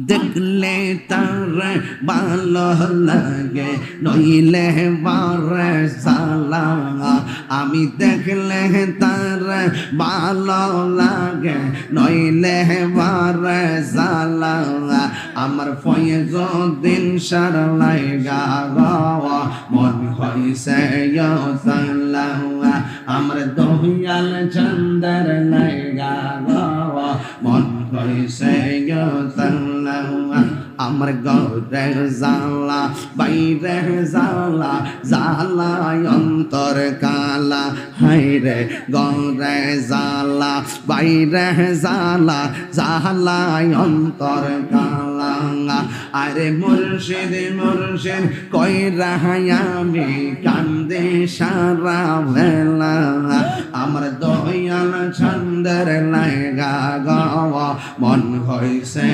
দেখলে তার ভালো লাগে নইলে বারে সালা আমি দেখলে তার ভালো লাগে নইলে বারে সালা আমার ফয়জুদ্দিন সার লাইগা গাওয়া মন হইছে সালা আমার দহিয়াল চন্দর লাইগা গাওয়া মন হইছে সালা আমার গৌরে জালা বাইরে জালা জালা অন্তর কালা হাইরে গৌরে জালা বাইরে জালা জালা অন্তর কালা আরে মুর্শিদ মুর্শিদ কই রাহায়ামি কান্দে সারা বেলা আমার দয়াল চন্দর লাগা গাওয়া মন হইছে